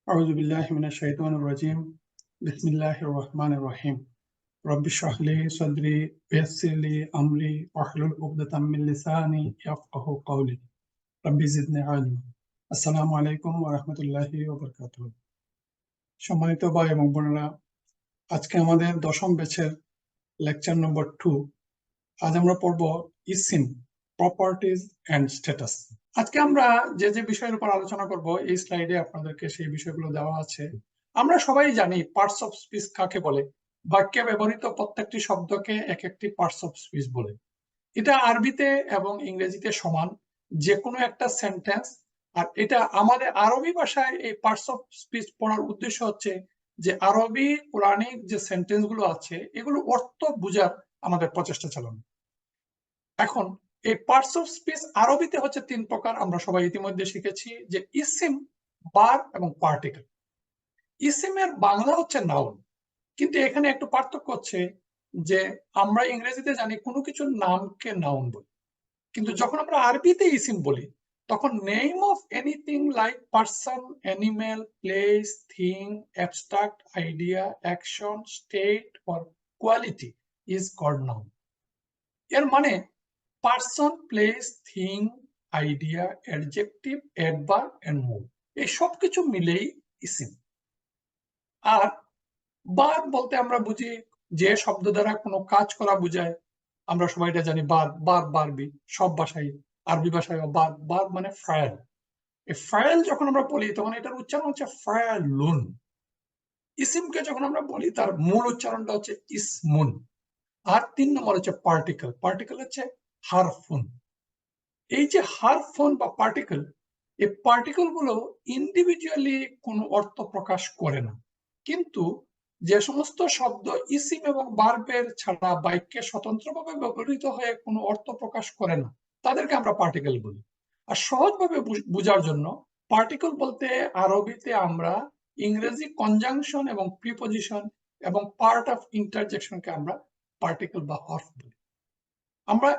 أعوذ بالله من الشيطان الرجيم بسم الله الرحمن الرحيم رب اشرح لي صدري ويسر لي أمري واحلل عقدة من لساني يفقهوا قولي رب زدني علما আসসালামু আলাইকুম ওয়া রাহমাতুল্লাহি ওয়া বারাকাতুহু। সম্মানিত ভাই এবং বোনেরা, আজকে আমাদের দশম ব্যাচের লেকচার নম্বর 2। আজ আমরা পড়ব ইসিম, প্রপার্টিজ এন্ড স্ট্যাটাস। আজকে আমরা যে যে বিষয়ের উপর আলোচনা করব, এই স্লাইডে আপনাদেরকে সেই বিষয়গুলো দেওয়া আছে। আমরা সবাই জানি পার্টস অফ স্পিচ কাকে বলে। বাক্যে ব্যবহৃত প্রত্যেকটি শব্দকে এক একটি পার্টস অফ স্পিচ বলে। এটা আরবিতে এবং ইংরেজিতে সমান, যে কোনো একটা সেন্টেন্স। আর এটা আমাদের আরবি ভাষায় এই পার্টস অফ স্পিচ পড়ার উদ্দেশ্য হচ্ছে যে আরবি কোরআনিক যে সেন্টেন্স গুলো আছে এগুলো অর্থ বোঝার আমাদের প্রচেষ্টা চালানো। এখন এই পার্টস অফ স্পিচ আরবিতে হচ্ছে 3 প্রকার, আমরা সবাই ইতিমধ্যে শিখেছি, যে ইসিম, ভার্ব এবং পার্টিকেল। ইসিমের বাংলা হচ্ছে নাউন, কিন্তু এখানে একটু পার্থক্য হচ্ছে যে আমরা ইংরেজিতে জানি কোনো কিছুর নামকে নাউন বলি, কিন্তু যখন আমরা আরবিতে ইসিম বলি তখন name of anything like person, animal, place, thing, abstract idea, action, state or quality is called noun. এর মানে person, place, thing, idea, adjective, adverb and mode, এই সব কিছু মিলেই ইসিম। আর ভার্ব বলতে আমরা বুঝি যে শব্দ দ্বারা কোনো কাজ করা বোঝায়। আমরা সবাই এটা জানি, বারবি, সব ভাষায়, আরবি ভাষায় ভার্ব মানে ফাইল। এই ফাইল যখন আমরা বলি তখন এটার উচ্চারণ হচ্ছে ফায়ালুন। ইসিমকে যখন আমরা বলি তার মূল উচ্চারণটা হচ্ছে ইসমুন। আর 3 নম্বর হচ্ছে পার্টিকেল। পার্টিকেল হচ্ছে হারফুন। এই যে হারফুন বা পার্টিকেল, এই পার্টিকেল গুলো ইন্ডিভিজুয়ালি কোনো অর্থ প্রকাশ করে না, কিন্তু যে সমস্ত শব্দ ইসিম এবং ভার্বের ছাড়া বাক্যে স্বতন্ত্রভাবে ব্যবহৃত হয়ে কোনো অর্থ প্রকাশ করে না তাদেরকে আমরা পার্টিকেল বলি। আর সহজভাবে বোঝার জন্য পার্টিকেল বলতে আরবিতে আমরা ইংরেজি কনজাংশন এবং প্রিপজিশন এবং পার্ট অফ ইন্টারজেকশনকে আমরা পার্টিকেল বা হর্ফ বলি। আমরা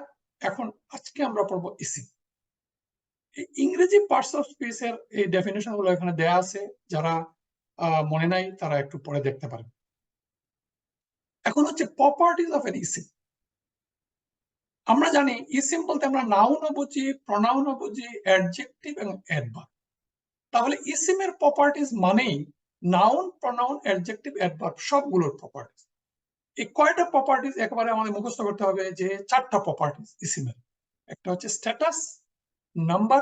এখন আজকে আমরা পড়বো ইসিম। ইংরেজি পার্টস অফ স্পিচ এর এই ডেফিনেশন গুলো এখানে দেয়া আছে, যারা মনে নাই তারা একটু পরে দেখতে পারেন। এখন হচ্ছে প্রপার্টিজ অফ এন ইসিম। আমরা জানি ইসিম বলতে আমরা নাউনও বুঝি, প্রনাউনও বুঝি, অ্যাডজেক্টিভ এবং অ্যাডভার্ব। তাহলে ইসিমের প্রপার্টিজ মানেই নাউন, প্রনাউন, অ্যাডজেক্টিভ, অ্যাডভার্ব সবগুলোর প্রপার্টিজ। এই কয়টা প্রপার্টিজ একেবারে আমাদের মুখস্থ করতে হবে, যে 4টা প্রপার্টিজ ইসিমের। একটা হচ্ছে স্ট্যাটাস, নাম্বার,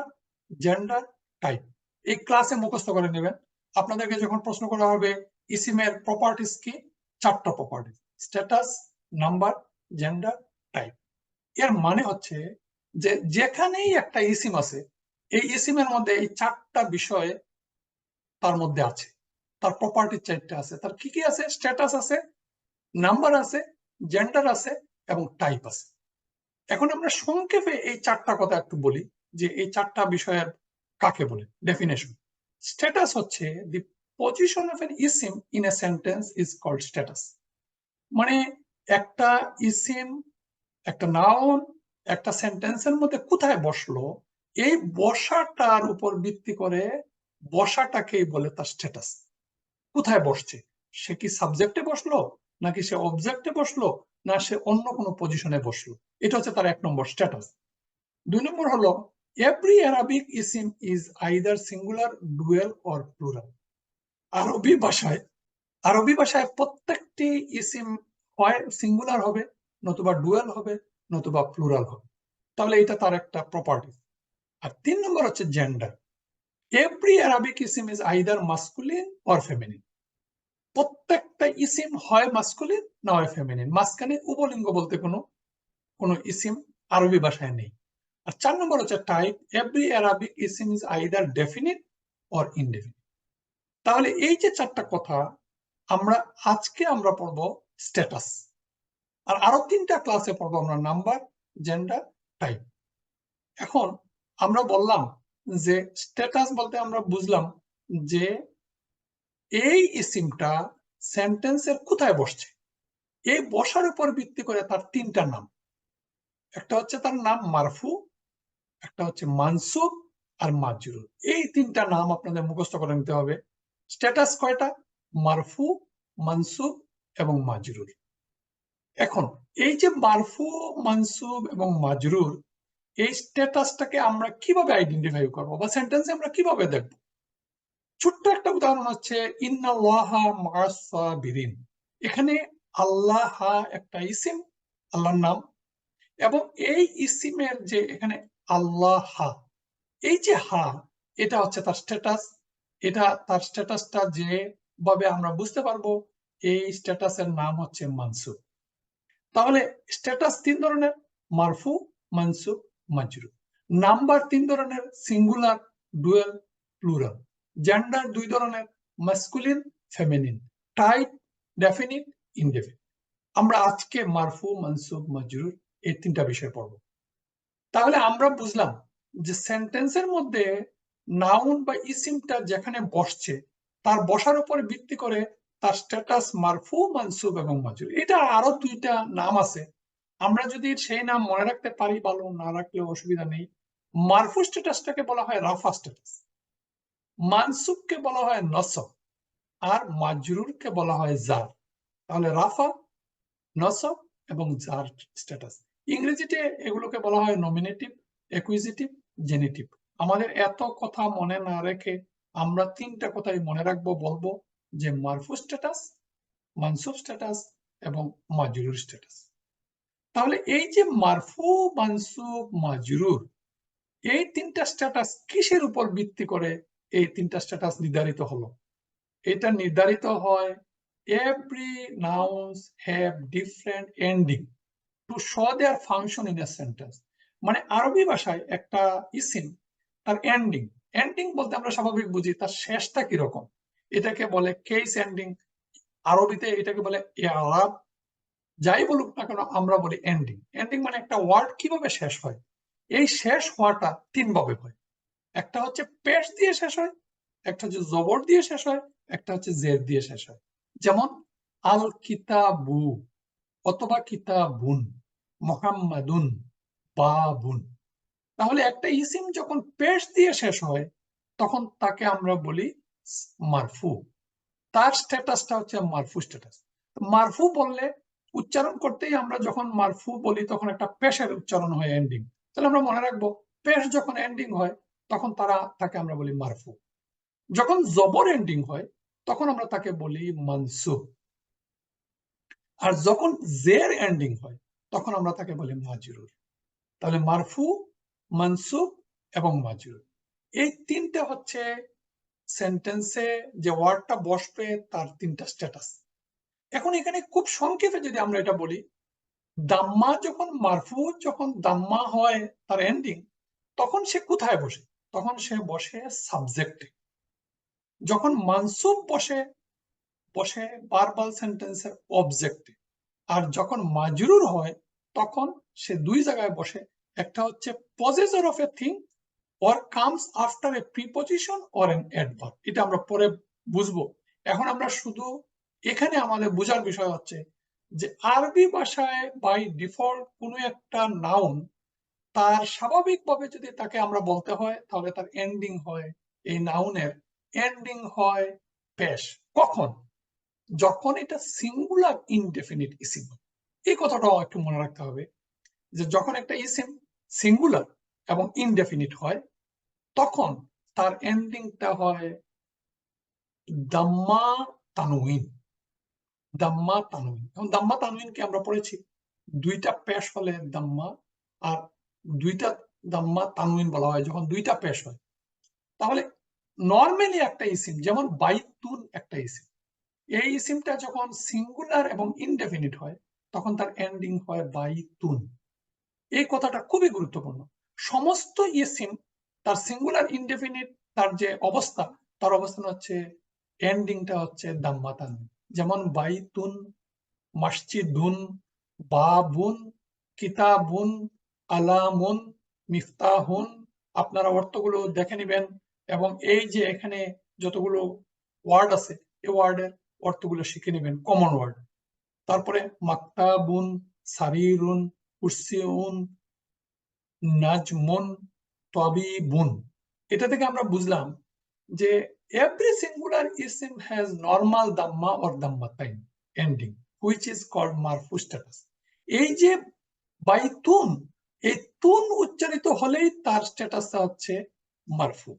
জেন্ডার, টাইপ। এই ক্লাসে মুখস্থ করে নেবেন। আপনাদেরকে যখন প্রশ্ন করা হবে ইসিমের প্রপার্টিজ কি, 4টা properties: status, number, gender, type. এর মানে হচ্ছে যে যেখানেই একটা ইসিম আছে, এই ইসিমের মধ্যে এই 4টা বিষয় তার মধ্যে আছে। তার প্রপার্টি 4টা আছে। তার কি কি আছে? স্ট্যাটাস আছে, নাম্বার আছে, জেন্ডার আছে এবং টাইপ আছে। এখন আমরা সংক্ষেপে এই 4টা কথা একটু বলি, যে এই 4টা বিষয়ের কাকে বলে। ডেফিনেশন: স্ট্যাটাস হচ্ছে দি পজিশন অফ এন ইসিম in a sentence is called status. মানে একটা ইসিম, একটা নাউন একটা সেন্টেন্সের মধ্যে কোথায় বসলো, এই বসাটার উপর ভিত্তি করে বসাটাকেই বলে তার স্ট্যাটাস। কোথায় বসছে, সে কি সাবজেক্টে বসলো, নাকি সে অবজেক্টে বসলো, না সে অন্য কোনো পজিশনে বসলো, এটা হচ্ছে তার 1 নম্বর স্ট্যাটাস। 2 নম্বর হলো every Arabic eSIM is either singular, dual or plural. আরবি ভাষায় প্রত্যেকটি ইসিম হয় সিঙ্গুলার হবে, নতুবা ডুয়েল হবে, নতুবা প্লুরাল হবে। তাহলে এটা তার একটা প্রপার্টি। আর 3 নম্বর হচ্ছে gender. Every Arabic eSIM is either masculine or feminine. প্রত্যেকটা ইসিম হয় মাস্কুলিন না হয় ফেমিনিন, মাঝখানে উভলিঙ্গ বলতে কোনো ইসিম আরবি ভাষায় নেই। আর 4 নম্বর হচ্ছে type. Every Arabic eSIM is either definite or indefinite. তাহলে এই যে 4টা কথা, আজকে আমরা পড়বো স্ট্যাটাস। আর আরো 3টা ক্লাসে পড়বো আমরা নাম্বার, জেন্ডার, টাইপ। এখন আমরা বললাম যে স্ট্যাটাস বলতে আমরা বুঝলাম যে এই ইসিমটা সেন্টেন্সের কোথায় বসছে, এই বসার উপর ভিত্তি করে তার 3টা নাম। একটা হচ্ছে তার নাম মারফু, একটা হচ্ছে মানসুব আর মাজরুর। এই 3টা নাম আপনাদের মুখস্থ করে নিতে হবে। স্ট্যাটাস কয়টা? মারফু, মানসুব এবং মাজরুর। এখন এই যে মারফু, মানসুব এবং মাজরুর, এই স্ট্যাটাসটাকে আমরা কিভাবে আইডেন্টিফাই করবো বা সেন্টেন্সে আমরা কিভাবে দেখব? ছোট্ট একটা উদাহরণ হচ্ছে ইন্নাল্লাহা মা'আস সাবিরিন। এখানে আল্লাহ একটা ইসিম, আল্লাহর নাম, এবং এই ইসিমের যে এখানে আল্লাহ, এই যে হা, এটা হচ্ছে তার স্ট্যাটাস। এটা তার স্ট্যাটাসটা যেভাবে আমরা বুঝতে পারবো, এই স্ট্যাটাসের নাম হচ্ছে মানসুব। তাহলে স্ট্যাটাস তিন ধরনের: মারফু, মানসুব, মাজরুর। নাম্বার তিন ধরনের: সিঙ্গুলার, ডুয়েল, প্লুরাল। জেন্ডার দুই ধরনের: masculine, feminine. Type, definite, indefinite. আমরা আজকে মারফু, মানসুব, মাজরুর এই তিনটা বিষয় পড়ব। তাহলে আমরা বুঝলাম যে সেন্টেন্সের মধ্যে নাউন বা ইসিমটা যেখানে বসছে তার বসার উপর ভিত্তি করে তার স্ট্যাটাস মারফু, মানসুব এবং মাজরুর। এটা আরো দুইটা নাম আছে, আমরা যদি সেই নাম মনে রাখতে পারি ভালো, না রাখলেও অসুবিধা নেই। মারফু স্ট্যাটাসটাকে বলা হয় রাফা স্ট্যাটাস, মানসুবকে বলা হয় নসব, আর মাজরুরকে বলা হয় জার। তাহলে রাফা, নসব এবং জার স্ট্যাটাস। ইংরেজিতে এগুলোকে বলা হয় নমিনেটিভ, অ্যাকুইজিটিভ, জেনিটিভ। আমাদের এত কথা মনে না রেখে আমরা তিনটা কথাই মনে রাখবো, বলবো যে মারফু স্ট্যাটাস, মানসুব স্ট্যাটাস এবং মাজরুর স্ট্যাটাস। তাহলে এই যে মারফু, মানসুব, মাজরুর, এই তিনটা স্ট্যাটাস কিসের উপর ভিত্তি করে এই তিনটা স্ট্যাটাস নির্ধারিত হলো? এটা নির্ধারিত হয় every nouns have different ending to show their function in a sentence। মানে আরবি ভাষায় একটা ইসিম তার এন্ডিং, এন্ডিং বলতে আমরা স্বাভাবিক বুঝি তার শেষটা কিরকম, এটাকে বলে কেস এন্ডিং। আরবিতে এটাকে বলে ইআরাব। যাই বলুক না কেন আমরা বলি এন্ডিং। এন্ডিং মানে একটা ওয়ার্ড কিভাবে শেষ হয়। এই শেষ হওয়াটা তিন ভাবে হয়: একটা হচ্ছে পেশ দিয়ে শেষ হয়, একটা হচ্ছে জবর দিয়ে শেষ হয়, একটা হচ্ছে জের দিয়ে শেষ হয়। যেমন আল কিতাবু অথবা কিতাবুন, মুহাম্মাদুন, বাবুন। তাহলে একটা ইসিম যখন পেশ দিয়ে শেষ হয় তখন তাকে আমরা বলি মারফু। তার স্ট্যাটাসটা হচ্ছে মারফু স্ট্যাটাস। মারফু বললে উচ্চারণ করতেই আমরা যখন মারফু বলি তখন একটা পেশের উচ্চারণ হয়, এন্ডিং। তাহলে আমরা মনে রাখবো পেশ যখন এন্ডিং হয় তখন তাকে আমরা বলি মারফু। যখন জবর এন্ডিং হয় তখন আমরা তাকে বলি মানসুব। আর যখন জের এন্ডিং হয় তখন আমরা তাকে বলি মাজরুর। তাহলে মারফু, মানসুব এবং মাজরুর, এই তিনটা হচ্ছে সেন্টেন্সে যে ওয়ার্ডটা বসবে তার তিনটা স্ট্যাটাস। এখন এখানে খুব সংক্ষেপে যদি আমরা এটা বলি, দাম্মা যখন মারফু, যখন দাম্মা হয় তার এন্ডিং, তখন সে কোথায় বসে? তখন সে বসে সাবজেক্টে। যখন মানসুব বসে বসে ভার্বাল সেন্টেন্সের অবজেক্টে। আর যখন মাজরুর হয় তখন সে দুই জায়গায় বসে। একটা হচ্ছে possessor of a thing or comes after a preposition or an adverb। এটা আমরা পরে বুঝবো। এখন আমরা শুধু এখানে আমাদের বোঝার বিষয় হচ্ছে যে আরবি ভাষায় বাই ডিফল্ট কোনো একটা নাউন তার স্বাভাবিকভাবে যদি তাকে আমরা বলতে হয় তাহলে তার এন্ডিং হয়, এই নাউনের এন্ডিং হয় পেশ। কখন? যখন এটা সিঙ্গুলার ইনডেফিনিট ইসিম। এই কথাটাও একটু মনে রাখতে হবে যে যখন একটা ইসিম সিঙ্গুলার এবং ইনডেফিনিট হয় তখন তার এন্ডিংটা হয় দাম্মা, তানউইন। দাম্মা, তানউইন। এখন দাম্মা তানউইনকে আমরা পড়েছি, দুইটা পেশ হলে দাম্মা, আর দুইটা দাম্মা তানউইন বলা হয় যখন দুইটা পেশ হয়। তাহলে নর্মালি একটা ইসিম যেমন বাইতুন একটা ইসিম, এই ইসিমটা যখন সিঙ্গুলার এবং ইনডেফিনিট হয় তখন তার এন্ডিং হয় বাইতুন। এই কথাটা খুবই গুরুত্বপূর্ণ। সমস্ত ইসিম তার সিঙ্গুলার ইনডেফিনিট তার যে অবস্থা, তার অবস্থান হচ্ছে এন্ডিংটা হচ্ছে দাম্মা তানউইন। যেমন বাইতুন, মসজিদুন, বাবুন, কিতাবুন, আলামুন, মিফতাহুন। আপনারা অর্থগুলো দেখে নেবেন এবং এই যে এখানে যতগুলো ওয়ার্ড আছে এই ওয়ার্ডের অর্থগুলো শিখে নেবেন, কমন ওয়ার্ড। তারপরে মাকতাবুন, সারিরুন, কুরসিউন, নাজমুন, তাবিবুন। এটা থেকে আমরা বুঝলাম যে every singular isim has normal dhamma or dhammatain ending, which is called marfu status. এই যে বাইতুন, এই তুন উচ্চারিত হলেই তার স্ট্যাটাস হচ্ছে মারফু।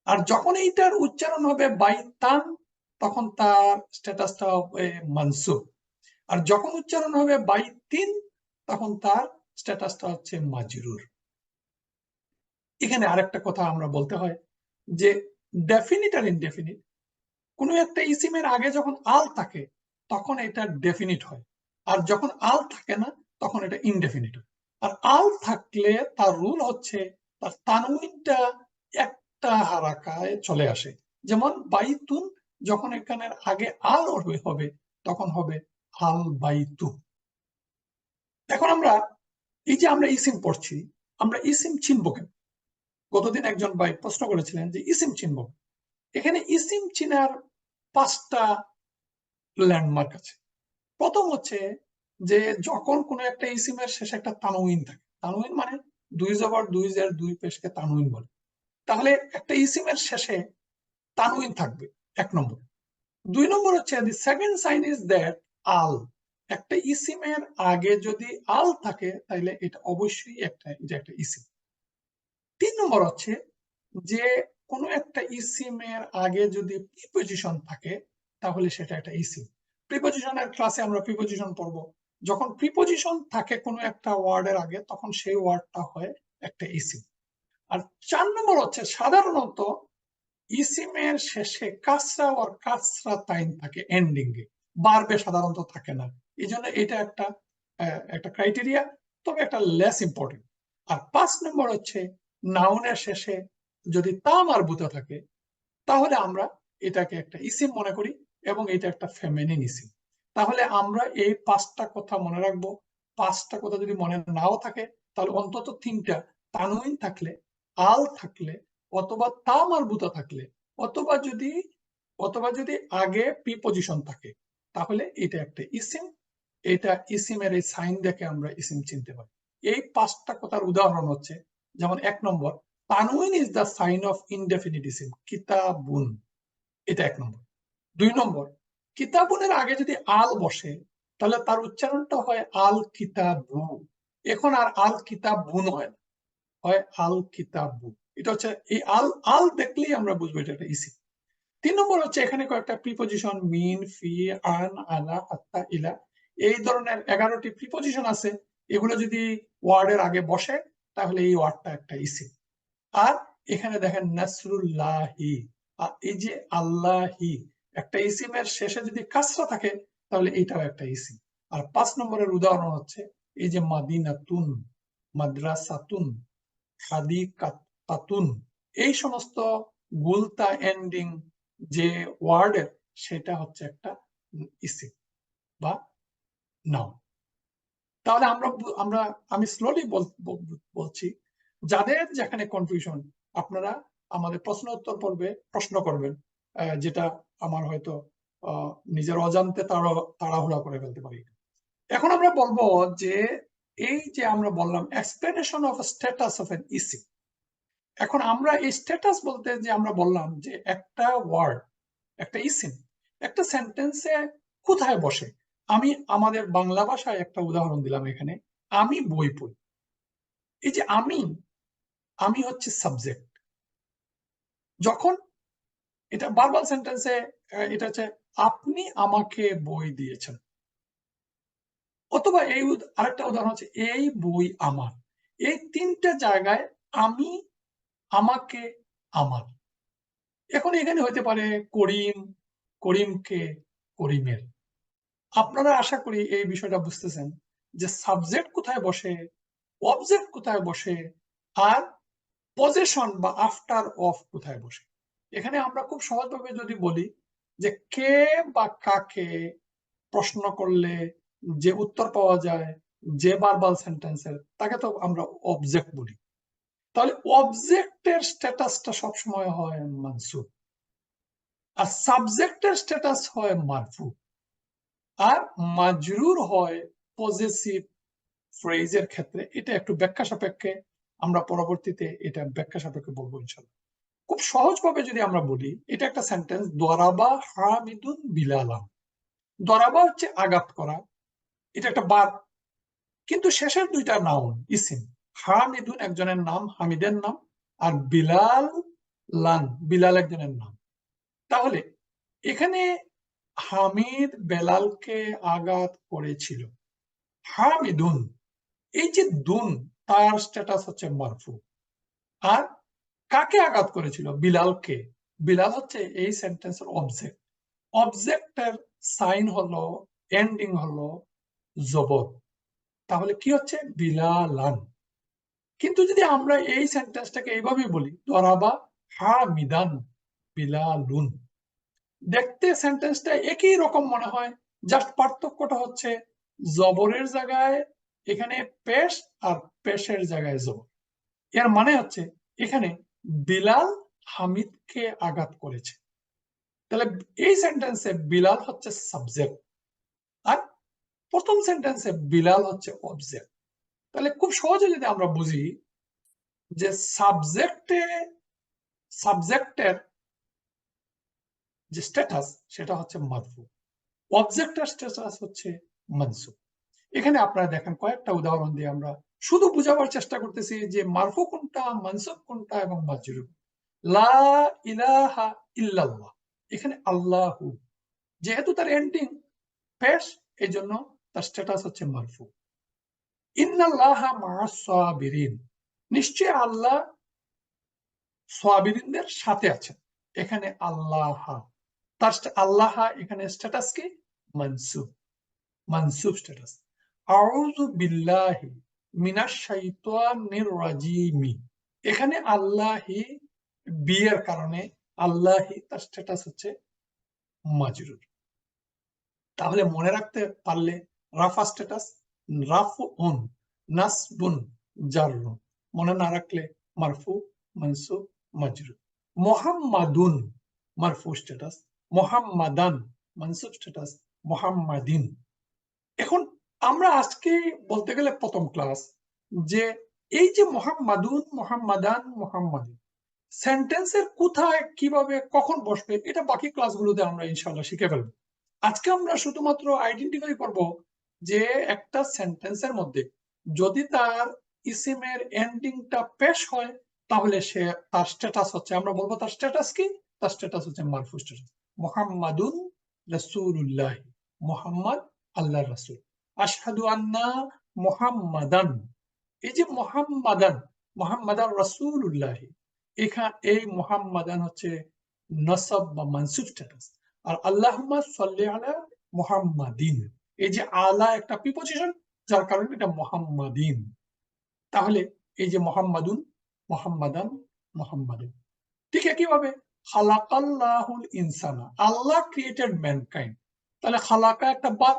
আর যখন এইটার উচ্চারণ হবে বাইতান, তখন তার স্ট্যাটাসটা হবে মানসুব। আর যখন উচ্চারণ হবে বাইতিন, তখন তার স্ট্যাটাসটা হচ্ছে মাজরুর। এখানে আরেকটা কথা আমরা বলতে হয় যে ডেফিনিট আর ইনডেফিনিট, কোনো একটা ইসিমের আগে যখন আল থাকে তখন এটা ডেফিনিট হয়, আর যখন আল থাকে না তখন এটা ইনডেফিনিট হয়। আর আল থাকলে তার রুল হচ্ছে তার তানউইনটা একটা হারাকায় চলে আসে। যেমন বাইতুন, যখন এখানের আগে আল হবে তখন হবে আল বাইতু। এখন আমরা এই যে আমরা ইসিম পড়ছি, আমরা ইসিম চিনব কেন? গতদিন একজন ভাই প্রশ্ন করেছিলেন যে ইসিম চিনব। এখানে ইসিম চিনার 5টা ল্যান্ডমার্ক আছে। প্রথম হচ্ছে যে যখন কোনো একটা ইসিমের শেষে একটা তানউইন থাকে, তানউইন মানে 2 জবর 2 জের 2 পেশকে তানউইন বলে, তাহলে একটা ইসিমের শেষে তানউইন থাকবে, 1 নম্বর। 2 নম্বর হচ্ছে the second sign is that আল, একটা ইসিমের আগে যদি আল থাকে তাহলে এটা অবশ্যই এটা একটা ইসিম। 3 নম্বর হচ্ছে যে কোনো একটা ইসিমের আগে যদি প্রিপজিশন থাকে তাহলে সেটা একটা ইসিম। প্রিপজিশনের ক্লাসে আমরা প্রিপজিশন পড়বো। যখন প্রিপজিশন থাকে কোনো একটা ওয়ার্ডের আগে, তখন সেই ওয়ার্ডটা হয় একটা ইসিম। আর 4 নম্বর হচ্ছে সাধারণত ইসিমের শেষে কাসরা আর কাসরা তাইন থাকে এন্ডিং এ, বারবে সাধারণত থাকে না। এই জন্য এটা একটা ক্রাইটেরিয়া, তবে একটা লেস ইম্পর্টেন্ট। আর 5 নম্বর হচ্ছে নাউনের শেষে যদি তা মারবুত থাকে তাহলে আমরা এটাকে একটা ইসিম মনে করি এবং এটা একটা ফেমিনিন ইসিম। তাহলে আমরা এই 5টা কথা মনে রাখবো। 5টা কথা যদি মনে নাও থাকে তাহলে অন্তত 3টা তানউইন থাকলে, আল থাকলে, অথবা তা মারবুতা থাকলে, অথবা যদি আগে প্রিপজিশন থাকে, তাহলে এটা একটা ইসিম। এটা ইসিমের এই সাইন দেখে আমরা ইসিম চিনতে পারি। এই 5টা কথার উদাহরণ হচ্ছে, যেমন 1 নম্বর, তানউইন is the sign of indefinite ইসিম কিতাবুন, এটা 1 নম্বর। 2 নম্বর, কিতাবুনের আগে যদি আল বসে তাহলে তার উচ্চারণটা হয় আল কিতাবু। এখন আর আল কিতাবুন হয় না, হয় আল কিতাবু। এটা হচ্ছে এই আল আল দেখলেই আমরা বুঝবো এটা একটা ইসিম। 3 নম্বর হচ্ছে এখানে কয়েকটা প্রিপজিশন মিন, ফি, আন, আলা, হাত্তা, ইলা, এই ধরনের 11টি প্রিপজিশন আছে। এগুলো যদি ওয়ার্ডের আগে বসে তাহলে এই ওয়ার্ডটা একটা ইসিম। আর এখানে দেখেন নাসরুল্লাহি, এই যে আল্লাহি, একটা ইসিমের শেষে যদি কাসরা থাকে তাহলে এটাও একটা ইসিম। আর 5 নম্বরের উদাহরণ হচ্ছে এই যে মাদিনাতুন, মাদ্রাসাতুন, হাদিকাতুন, এই সমস্ত গুলতা এন্ডিং যে ওয়ার্ডের, সেটা হচ্ছে একটা ইসিম বা নাউন। তাহলে আমি স্লোলি বলছি, যাদের যেখানে কনফিউশন, আপনারা আমাদের প্রশ্ন উত্তর পর্বে প্রশ্ন করবেন, যেটা আমার হয়তো নিজের অজান্তে তাড়াহুড়া করে ফেলতে পারি। এখন আমরা বলবো যে এই যে আমরা বললাম explanation of status of an eSIM. এখন আমরা এই স্ট্যাটাস বলতে যে আমরা বললাম যে একটা ওয়ার্ড, একটা ইসিম একটা সেন্টেন্সে কোথায় বসে। আমি আমাদের বাংলা ভাষায় একটা উদাহরণ দিলাম এখানে, আমি বই পড়ি। এই যে আমি হচ্ছে সাবজেক্ট। যখন এটা ভার্বাল সেন্টেন্সে এটা হচ্ছে আপনি আমাকে বই দিয়েছেন, অথবা আরেকটা উদাহরণ হচ্ছে এই বই আমার। এই 3টে জায়গায় আমি, আমাকে, আমার। এখন এখানে হতে পারে করিম, করিমকে, করিমের। আপনারা আশা করি এই বিষয়টা বুঝতেছেন যে সাবজেক্ট কোথায় বসে, অবজেক্ট কোথায় বসে, আর পজেশন বা আফটার অফ কোথায় বসে। এখানে আমরা খুব সহজভাবে যদি বলি যে কে বা কাকে প্রশ্ন করলে যে উত্তর পাওয়া যায় যে ভার্বাল সেন্টেন্সের, তাকে তো আমরা অবজেক্ট বলি। তাহলে অবজেক্টের স্ট্যাটাসটা সবসময় হয় মানসুব, আর সাবজেক্টের স্ট্যাটাস হয় মারফু, আর মাজরুর হয় পজেসিভ ফ্রেজের ক্ষেত্রে। এটা একটু ব্যাখ্যা সাপেক্ষে, আমরা পরবর্তীতে এটা ব্যাখ্যা সাপেক্ষে বলবো ইনশাল্লাহ। খুব সহজভাবে যদি আমরা বলি, এটা একটা সেন্টেন্স, দরাবা হামিদুন বিলালান। দরাবা হচ্ছে আঘাত করা, এটা একটা ভার্ব, কিন্তু শেষের দুইটা নাউন ইসিম। হামিদুন একজনের নাম, হামিদের নাম, আর বিলাল লান, বিলাল একজনের নাম। তাহলে এখানে হামিদ বেলালকে আঘাত করেছিল। হামিদুন, এই যে দুন, তার স্ট্যাটাস হচ্ছে মারফু। আর কাকে আঘাত করেছিল? বিলালকে। বিলাল হচ্ছে এই সেন্টেন্সের অবজেক্ট। অবজেক্টের সাইন হলো, এন্ডিং হলো জবর। তাহলে কি হচ্ছে? বিলালান। কিন্তু যদি আমরা এই সেন্টেন্সটাকে এইভাবে বলি, দরাবা হামিদান বিলালুন, দেখতে সেন্টেন্সটা একই রকম মনে হয়, জাস্ট পার্থক্যটা হচ্ছে জবরের জায়গায় এখানে পেশ, আর পেশের জায়গায় জবর। এর মানে হচ্ছে এখানে বিলাল হামিদকে আঘাত করেছে। তাহলে এই সেন্টেন্সে বিলাল হচ্ছে সাবজেক্ট, আর প্রথম সেন্টেন্সে বিলাল হচ্ছে অবজেক্ট। তাহলে খুব সহজে যদি আমরা বুঝি যে সাবজেক্টের যে স্ট্যাটাস সেটা হচ্ছে মারফু, অবজেক্টের স্ট্যাটাস হচ্ছে মানসুব। এখানে আপনারা দেখেন কয়েকটা উদাহরণ দিয়ে আমরা শুধু বুঝাবার চেষ্টা করতেছি যে মারফু কোনটা, মানসুব কোনটা এবং মাজরুর। লা ইলাহা ইল্লাল্লাহ, এখানে আল্লাহু, যেহেতু তার এন্ডিং পেশ, এই জন্য তার স্ট্যাটাস হচ্ছে মারফু। ইন্নাল্লাহা মা'আস সাবিরিন, নিশ্চয় আল্লাহ সাবিরিনদের সাথে আছেন। এখানে আল্লাহ, তার আল্লাহ এখানে স্ট্যাটাস কি? মানসুব, মানসুব স্ট্যাটাস। আউযু বিল্লাহি মিনাশ শাইতানির রাজিম, এখানে আল্লাহি বিয়ের কারণে আল্লাহি তার স্ট্যাটাস হচ্ছে মাজরুর। তাহলে মনে রাখতে পারলে রাফা স্ট্যাটাস রাফউন, নাসবুন, জাররুন। মনে না রাখলে মারফু, মানসুব, মাজরুর। মুহাম্মাদুন মারফু স্ট্যাটাস, মুহাম্মাদান মানসুব স্ট্যাটাস, মুহাম্মাদিন। এখন আমরা আজকে বলতে গেলে প্রথম ক্লাস, যে এই যে মুহাম্মাদুন, মুহাম্মাদান, মুহাম্মাদিন সেন্টেন্সের কোথায়, কিভাবে, কখন বসবে, এটা বাকি ক্লাসগুলোতে আমরা ইনশাআল্লাহ শিখে ফেলবো। আজকে আমরা শুধুমাত্র আইডেন্টিফাই করব যে একটা সেন্টেন্সের মধ্যে যদি তার ইসিমের এন্ডিংটা পেশ হয়, তাহলে সে তার স্ট্যাটাস হচ্ছে, আমরা বলবো তার স্ট্যাটাস কি? তার স্ট্যাটাস হচ্ছে মারফু স্ট্যাটাস। মুহাম্মাদুন রাসূলুল্লাহ, মুহাম্মদ আল্লাহর রাসূল। আশহাদু আন্না মুহাম্মাদান, এই যে মুহাম্মাদান, মুহাম্মাদান রাসূলুল্লাহ, এখানে এই মুহাম্মাদান হচ্ছে নসব বা মানসুব স্ট্যাটাস। আর আল্লাহুম্মা সাল্লি আলা মুহাম্মাদিন, এই যে আলা একটা প্রিপজিশন, যার কারণে এটা মুহাম্মাদিন। তাহলে এই যে মুহাম্মাদুন, মুহাম্মাদান, মুহাম্মাদিন। ঠিক একইভাবে খালাকাল্লাহুল ইনসানা, আল্লাহ ক্রিয়েটেড ম্যানকাইন্ড। তাহলে খালাকা একটা বাদ,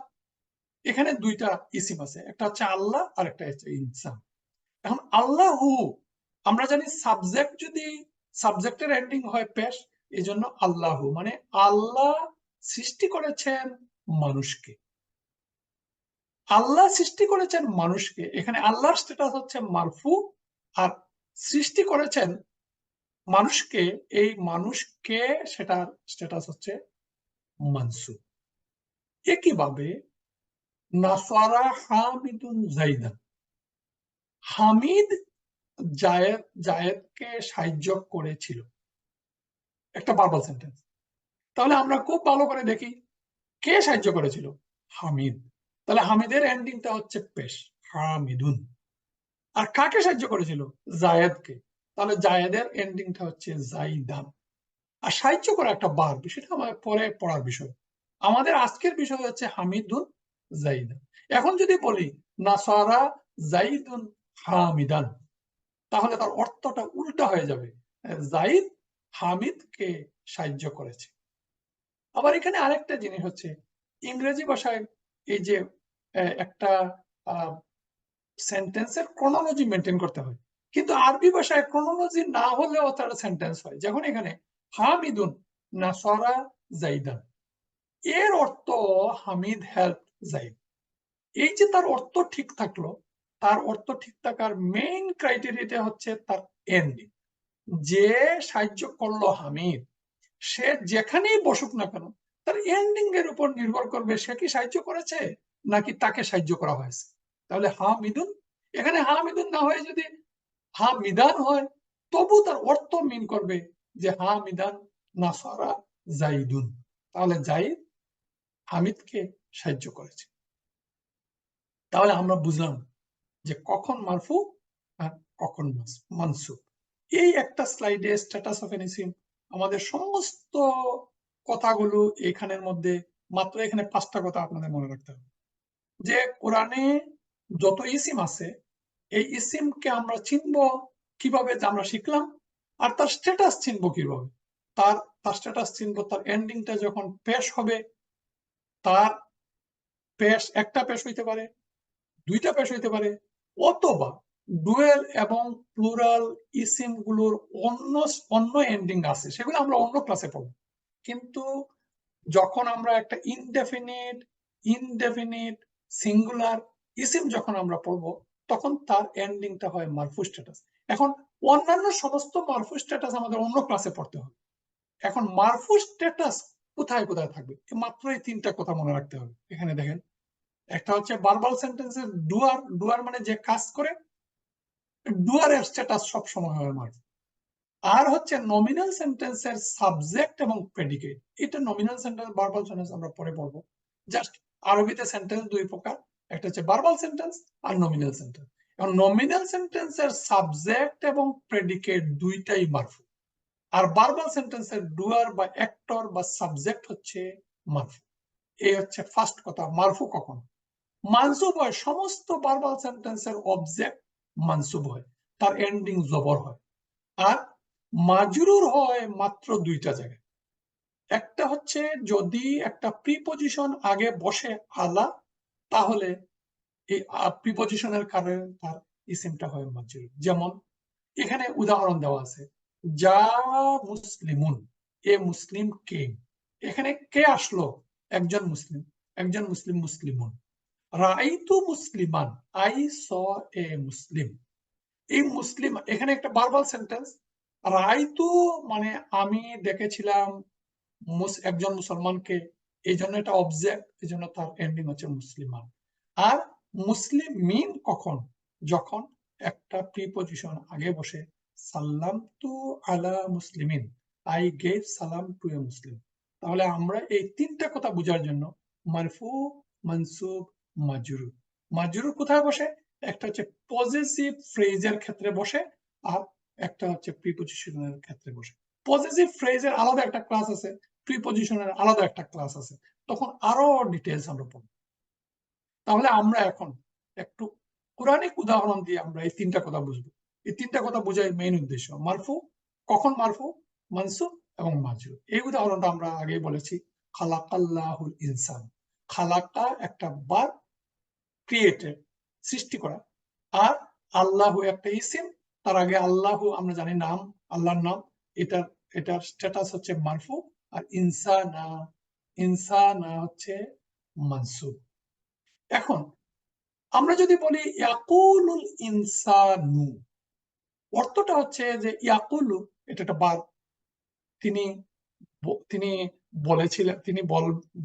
এখানে দুইটা ইসিম আছে, একটা হচ্ছে আল্লাহ আর একটা হচ্ছে ইনসান। এখন আল্লাহু, আমরা জানি সাবজেক্ট যদি সাবজেক্টের এন্ডিং হয় পেশ, এই জন্য আল্লাহু মানে আল্লাহ সৃষ্টি করেছেন মানুষকে। আল্লাহ সৃষ্টি করেছেন মানুষকে, এখানে আল্লাহর স্ট্যাটাস হচ্ছে মারফু, আর সৃষ্টি করেছেন মানুষকে, এই মানুষকে সেটার স্ট্যাটাস হচ্ছে মানসুব। একইভাবে নাসারা হামিদুন জাইদান, হামিদ জায়েদকে সাহায্য করেছিল, একটা ভার্বাল সেন্টেন্স। তাহলে আমরা খুব ভালো করে দেখি কে সাহায্য করেছিল? হামিদ। তাহলে হামিদের এন্ডিংটা হচ্ছে পেশ, হামিদুন। আর কাকে সাহায্য করেছিল? জায়েদকে। তাহলে জায়েদের এন্ডিংটা হচ্ছে জাইদান। আর সাহায্য করা একটা ভার্ব, সেটা আমাদের পরে পড়ার বিষয়। আমাদের আজকের বিষয় হচ্ছে হামিদুন জাইদান। এখন যদি বলি নাসারা জাইদুন হামিদান, তাহলে তার অর্থটা উল্টা হয়ে যাবে, জাইদ হামিদকে সাহায্য করেছে। আবার এখানে আরেকটা জিনিস হচ্ছে, ইংরেজি ভাষায় এই যে একটা সেন্টেন্সের ক্রোনোলজি মেনটেন করতে হয়, কিন্তু আরবি ভাষায় ক্রোনোলজি না হলেও তার সেন্টেন্স হয়। যেমন এখানে হামিদুন নাসারা জাইদান, এর অর্থ হামিদ হেল্প জাইদ। এই যে তার অর্থ ঠিক থাকলো, তার অর্থ ঠিক থাকার মেইন ক্রাইটেরিয়াটা হচ্ছে তার এন্ডিং। যে সাহায্য করলো হামিদ, সে যেখানেই বসুক না কেন তার এন্ডিং এর উপর নির্ভর করবে সে কি সাহায্য করেছে নাকি তাকে সাহায্য করা হয়েছে। তাহলে হামিদুন, এখানে হামিদুন না হয়ে যদি হামিদান হয় তবু তার অর্থ মিন করবে যে হামিদান নাসারা জাইদুন, তাহলে জাইদ হামিদকে সাহায্য করেছে। তাহলে আমরা বুঝলাম যে কখন মারফু আর কখন মানসুব। এই একটা স্লাইডে স্ট্যাটাস অফ এন ইসিম আমাদের সমস্ত কথাগুলো এখানের মধ্যে, মাত্র এখানে 5টা কথা আপনাদের মনে রাখতে হবে যে কোরআনে যত ইসিম আছে এই ইসিমকে আমরা চিনব কিভাবে, যে আমরা শিখলাম। আর তার স্ট্যাটাস চিনব কিভাবে, তার স্ট্যাটাস চিনব তার এন্ডিংটা যখন পেশ হবে, তার পেশ একটা পেশ হইতে পারে, দুইটা পেশ হইতে পারে, অথবা ডুয়েল এবং প্লুরাল ইসিম গুলোর অন্য অন্য এন্ডিং আছে, সেগুলো আমরা অন্য ক্লাসে পড়ব। কিন্তু যখন আমরা একটা ইনডেফিনিট সিঙ্গুলার ইসিম যখন আমরা পড়ব তখন তার এন্ডিংটা হয় মারফু স্ট্যাটাস। এখন অন্যান্য সমস্ত মারফু স্ট্যাটাস আমাদের অন্য ক্লাসে পড়তে হবে। এখন মারফু স্ট্যাটাস কোথায় কোথায় থাকবে, মাত্র এই 3টা কথা মনে রাখতে হবে। এখানে দেখেন, একটা হচ্ছে ভার্বাল সেন্টেন্সের ডুয়ার মানে যে কাজ করে, ডুয়ারের স্ট্যাটাস সব সময় হয় মারফু। আর হচ্ছে নমিনাল সেন্টেন্সের সাবজেক্ট এবং প্রেডিকেট, এটা নমিনাল সেন্টেন্স ভার্বাল সেন্টেন্স আমরা পরে পড়বো। জাস্ট আরবিতে সেন্টেন্স দুই প্রকার, একটা হচ্ছে ভার্বাল সেন্টেন্স আর নমিনাল সেন্টেন্স। এখন নমিনাল সেন্টেন্সের সাবজেক্ট এবং প্রেডিকেট দুইটাই মারফু, আর ভার্বাল সেন্টেন্সের ডুয়ার বা অ্যাক্টর বা সাবজেক্ট হচ্ছে মারফু। এই হচ্ছে ফার্স্ট কথা, মারফু কখন। মানসুব হয় সমস্ত ভার্বাল সেন্টেন্সের অবজেক্ট মানসুব হয়, তার এন্ডিং জবর হয়। আর মাজরুর হয় মাত্র 2টা জায়গায়। একটা হচ্ছে যদি একটা প্রিপজিশন আগে বসে আলা, তাহলে এই প্রিপজিশনের কারণে তার ইসিমটা হয় মাজরুর। যেমন এখানে উদাহরণ দেওয়া আছে, যা মুসলিমুন, এ মুসলিম কেম। এখানে কে আসলো, একজন মুসলিম, একজন মুসলিম মুসলিমুন। রাইতু মুসলিমান, আই স এ মুসলিম। এই মুসলিম এখানে একটা ভার্বাল সেন্টেন্স, রাইতু মানে আমি দেখেছিলাম একজন মুসলমানকে, এই জন্য এটা অবজেক্ট, এই জন্য তার এন্ডিং হচ্ছে মুসলিমান। আর মুসলিম মিন কখন, যখন একটা প্রিপজিশন আগে বসে, সাল্লাম তু আলা মুসলিমিন, আই গেভ সালাম টু এ মুসলিম। তাহলে আমরা এই 3টা কথা বোঝার জন্য মারফু, মানসুব, মাজরুর। মাজরুর কোথায় বসে, একটা হচ্ছে পজিটিভ ফ্রেজের ক্ষেত্রে বসে, আর একটা হচ্ছে প্রিপজিশনের ক্ষেত্রে বসে। পজিটিভ ফ্রেজের আলাদা একটা ক্লাস আছে, প্রিপজিশনের আলাদা একটা ক্লাস আছে, তখন আরো ডিটেলস আমরা পড়ব। তাহলে আমরা এখন একটু কোরআনিক উদাহরণ দিয়ে আমরা এই 3টা কথা বুঝবো। এই 3টা কথা বোঝাই মেইন উদ্দেশ্য, মারফু কখন, মারফু, মানসুব এবং মাজরুর। এই উদাহরণটা আমরা আগেই বলেছি, খালাকাল্লাহুল ইনসান। খালাকা একটা বার, ক্রিয়েটেড সৃষ্টি করা, আর আল্লাহু একটা ইসিম, তার আগে আল্লাহু আমরা জানি নাম, আল্লাহর নাম, এটার এটার স্ট্যাটাস হচ্ছে মারফু। আর ইনসানা, ইনসানা হচ্ছে মানসুব। এখন আমরা যদি বলি ইয়াকুলুল ইনসানু, অর্থটা হচ্ছে যে ইয়াকুলু এটা একটা বার, তিনি তিনি বলেছিলেন, তিনি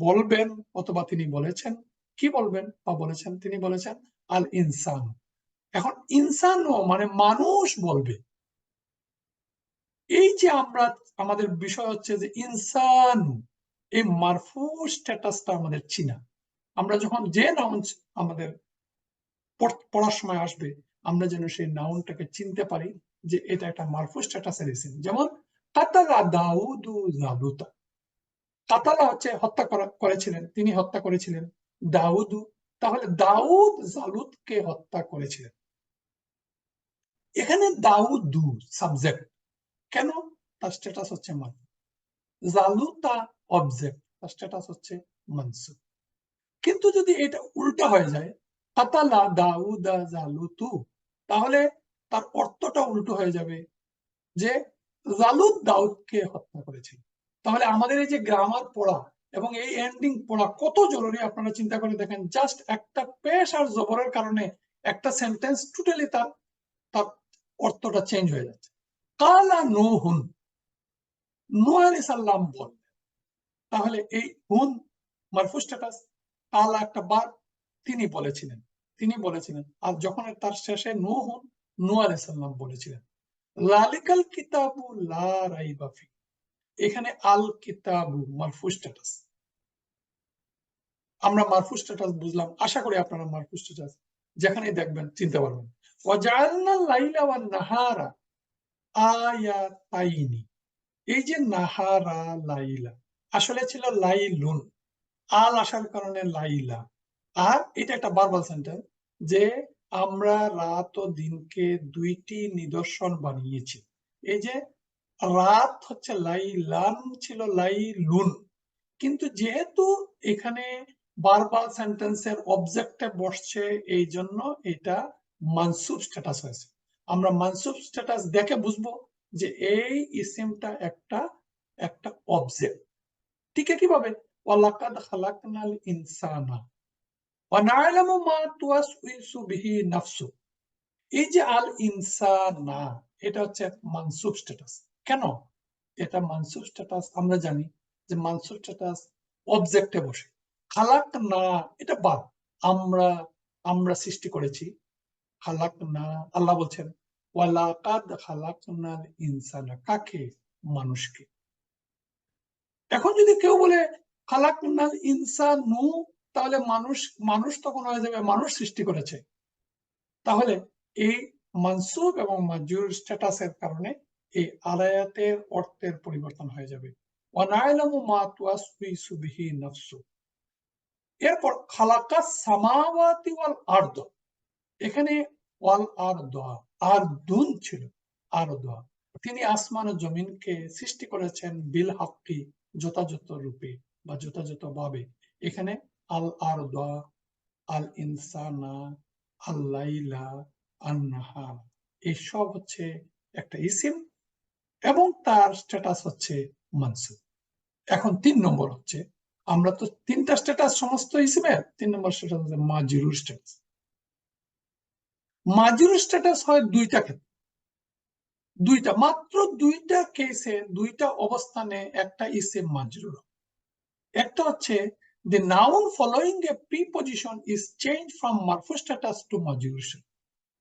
বলবেন অথবা তিনি বলেছেন। কি বলবেন বা বলেছেন, তিনি বলেছেন আল ইনসান। এখন ইনসানও মানে মানুষ বলবে। এই যে আমরা, আমাদের বিষয় হচ্ছে যে ইনসান, এই মারফু স্ট্যাটাসটা আমাদের চিনা। আমরা যখন যে নাউন আমাদের পড়ার সময় আসবে, আমরা যেন সেই নাউনটাকে চিনতে পারি যে এটা একটা মারফু স্ট্যাটাসের ইসিম। যেমন কাতালা দাউদু জালুতা, কাতালা হচ্ছে হত্যা করেছিলেন, তিনি হত্যা করেছিলেন। দাউদু, তাহলে দাউদ জালুতকে হত্যা করেছিলেন। এখানে দাউদু সাবজেক্ট, কেন, তার স্ট্যাটাস হচ্ছে মারফু। জালুতা অবজেক্ট, তার স্ট্যাটাস হচ্ছে মানসুব। কিন্তু যদি এটা উল্টা হয়ে যায়, কাতালা দাউদা জালুতু, তাহলে তার অর্থটা উল্টো হয়ে যাবে যে জালুত দাউদকে হত্যা করেছিল। তাহলে আমাদের এই যে গ্রামার পড়া এবং এই এন্ডিং পড়া কত জরুরি, আপনারা চিন্তা করে দেখেন। জাস্ট একটা পেশ আর জবরের কারণে একটা সেন্টেন্স টোটালি তার তার অর্থটা চেঞ্জ হয়ে যাচ্ছে। কালা নূহুন, নূহ আলাইহিস সালাম বললেন। তাহলে এই হুন মারফু স্ট্যাটাস, কালা একটা ভার্ব, তিনি বলেছিলেন। আর যখন তার শেষে নূহুন, নূহ আলাইহিস সালাম বলেছিলেন। লালিকাল কিতাবু লা রাইবা ফি, এখানে আল কিতাবু মারফু স্ট্যাটাস। আমরা মারফু স্ট্যাটাস বুঝলাম, আশা করি আপনারা মারফু স্ট্যাটাস যেখানে দেখবেন চিনতে পারবেন। ওয়াজআলনা লাইলা ওয়ান নাহারা আয়াতাইনি, এই যে নাহারা লাইলা আসলে ছিল লাইলুন, আল আসার কারণে লাইলা। আর এটা একটা ভার্বাল সেন্টেন্স যে আমরা রাত ও দিনকে দুইটি নিদর্শন বানিয়েছি। এই যে রাত হচ্ছে লাইলান ছিল লাইলুন, কিন্তু যেহেতু এখানে ভার্বাল সেন্টেন্সের অবজেক্টে বসছে এই জন্য এটা মানসুব স্ট্যাটাস হয়েছে। আমরা মানসুব স্ট্যাটাস দেখে বুঝবো যে এই ইসিমটা একটা অবজেক্ট। ঠিক কিভাবে? ওয়ালাকাদ খালাকনাল ইনসানা ওয়া না'লামু মা তুওয়াসউইসু বিহি নাফসু, এই যে আল ইনসানা এটা হচ্ছে মানসুব স্ট্যাটাস। কেন এটা মানসুব স্ট্যাটাস? আমরা জানি যে মানসুব স্ট্যাটাস অবজেক্টে বসে। খালাক না এটা বাদ, আমরা সৃষ্টি করেছি। খালাক না, আল্লাহ বলছেন ওয়ালাকাদ খালাকনাল ইনসানা, কাকে? মানুষকে। এখন যদি কেউ বলে খালাকনাল ইনসানু, তাহলে মানুষ তখন হয়ে যাবে মানুষ সৃষ্টি করেছে। তাহলে এই মানসুব এবং মাজরুর স্ট্যাটাসের কারণে এই আয়াতের অর্থের পরিবর্তন হয়ে যাবে। ওয়ানা'লামু মা তুওয়াসউইসু বিহি নাফসু। এরপর খালাকাস সামাওয়াতি ওয়াল আরদ, এখানে ওয়াল আরদ, আরদুন ছিল আরদ, তিনি আসমান ও জমিনকে সৃষ্টি করেছেন বিল হাক্কি, যথাযথ রূপে বা যথাযথ ভাবে। এখানে আল আরদ, আল ইনসানা, আল লাইলা, আন নাহার, এসব হচ্ছে একটা ইসিম এবং তার স্ট্যাটাস হচ্ছে মানসুব। এখন 3 নম্বর হচ্ছে, আমরা তো 3টা স্ট্যাটাস সমস্ত ইসিমের, 3 নম্বর স্ট্যাটাস হচ্ছে মাজরুর স্ট্যাটাস। মাজরুর স্ট্যাটাস হয় 2টা ক্ষেত্রে, মাত্র 2টা কেসে, 2টা অবস্থানে একটা ইসিম মাজরুর। একটা হচ্ছে the noun following a preposition is changed from marfu status to majrur status,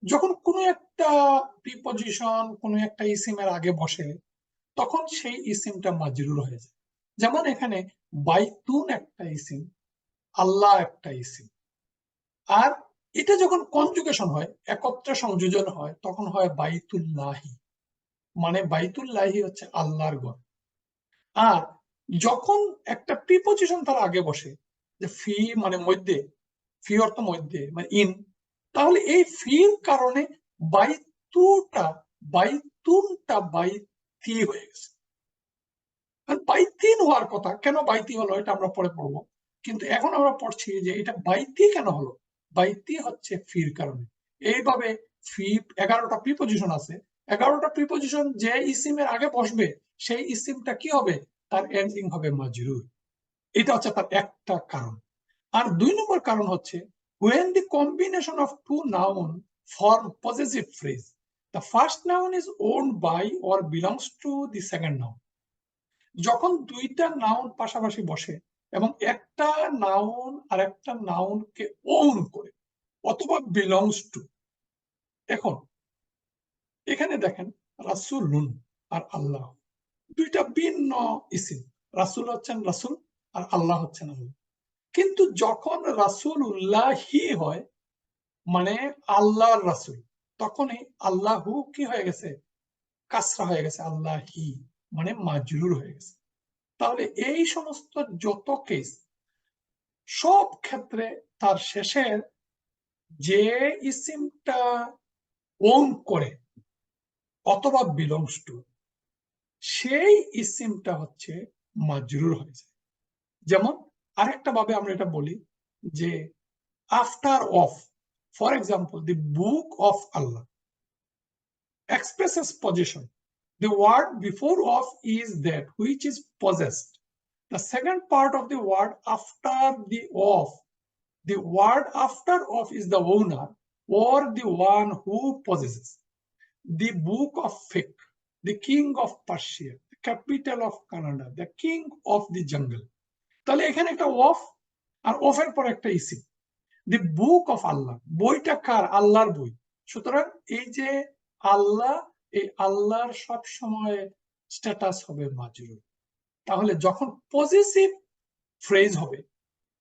যখন কোনো একটা প্রিপজিশন কোনো একটা ইসিমের আগে বসে তখন সেই ইসিমটা মাজরুর হয়ে যায়। যেমন এখানে বাইতুন একটা ইসিম, আল্লাহ একটা ইসিম। আর এটা যখন কনজুগেশন হয়, একত্রে সংযোজন হয়, তখন হয় বাইতুল্লাহি, মানে বাইতুল্লাহি হচ্ছে আল্লাহর ঘর। আর যখন একটা প্রিপজিশন তার আগে বসে, যে ফি মানে মধ্যে, ফি অর্থ মধ্যে মানে ইন, তাহলে এই ফির কারণে বাইতুনটা বাইতি হয়ে গেছে। বাইতিন হওয়ার কথা, কেন বাইতি হলো এটা আমরা পরে পড়বো, কিন্তু এখন আমরা পড়ছি যে এটা বাইতি কেন হলো। বাইতি হচ্ছে ফির কারণে। এইভাবে ফি 11টা প্রিপজিশন আছে, 11টা প্রিপজিশন যে ইসিমের আগে বসবে সেই ইসিমটা কি হবে, তার এন্ডিং হবে মাজরুর। এটা হচ্ছে তার একটা কারণ। আর 2 নম্বর কারণ হচ্ছে when the combination of two noun form possessive phrase, the first noun is owned by or belongs to the second noun। যখন 2টা নাউন পাশাপাশি বসে এবং একটা নাউন আর একটা নাউনকে ওন করে অথবা বিলংস টু। এখন এখানে দেখেন রাসূলুন আর আল্লাহ 2টা ভিন্ন ইসিম। রাসূল হচ্ছেন রাসূল আর আল্লাহ হচ্ছেন আল্লাহ। কিন্তু যখন রাসূলুল্লাহি হয় মানে আল্লাহর রাসূল, তখনই আল্লাহু কি হয়ে গেছে, কাসরা হয়ে গেছে, আল্লাহি মানে মাজরুর হয়ে গেছে। তাহলে এই সমস্ত যত কেস, সব ক্ষেত্রে তার শেষের যে ইসিমটা ওন করে অথবা বিলংস টু, সেই ইসিমটা হচ্ছে মাজরুর হয়ে যায়। যেমন আরেকটা ভাবে আমরা এটা বলি যে after of, for example the book of Allah expresses possession. The word before of is that which is possessed. The second part of the word after the of, the word after of is the owner or the one who possesses. The book of fiqh, the king of Persia, the capital of Canada, the king of the jungle. তাহলে এখানে একটা of আর অফের পর একটা eSIM, the book of আল্লাহ, বইটা কার? আল্লাহর বই। সুতরাং এই যে আল্লাহ, এই আল্লাহর সব সময় স্ট্যাটাস হবে মাজরুর। তাহলে যখন পজিটিভ ফ্রেজ হবে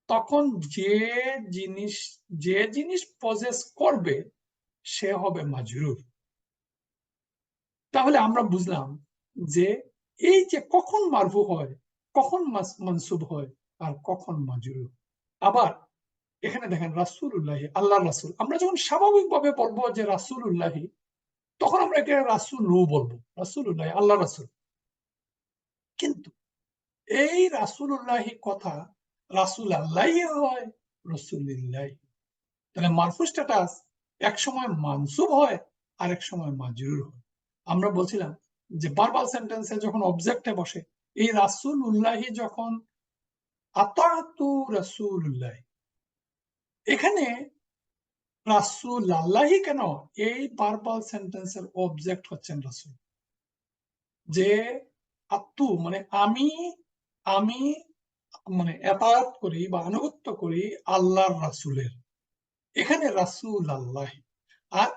তখন যে জিনিস পজেস করবে সে হবে মাজরুর। তাহলে আমরা বুঝলাম যে এই যে কখন মারফু হয়, কখন মানসুব হয়, আর কখন মাজরুর। আবার এখানে দেখেন রাসূলুল্লাহি, আল্লাহর রাসূল। আমরা যখন স্বাভাবিকভাবে বলবো যে রাসূলুল্লাহি, তখন আমরা একে রাসূলু বলবো, রাসূলুল্লাহি, আল্লাহর রাসূল। কিন্তু এই রাসূলুল্লাহি কথা রাসূল আল্লাহি হয়, রাসূলিল্লাহি। তাহলে মারফু স্ট্যাটাস এক সময় মানসুব হয় আর এক সময় মাজরুর হয়। আমরা বলছিলাম যে ভার্বাল সেন্টেন্সে যখন অবজেক্টে বসে, এই রাসূলুল্লাহি যখন আতাতু রাসূলুল্লাহি, এখানে রাসূল আল্লাহি কেন? এই ভার্বাল সেন্টেন্সের অবজেক্ট হচ্ছেন রাসূল। যে আত্তু মানে আমি আমি মানে এতায়াত করি বা আনুগত্য করি আল্লাহর রাসূলের। এখানে রাসূল আল্লাহি। আর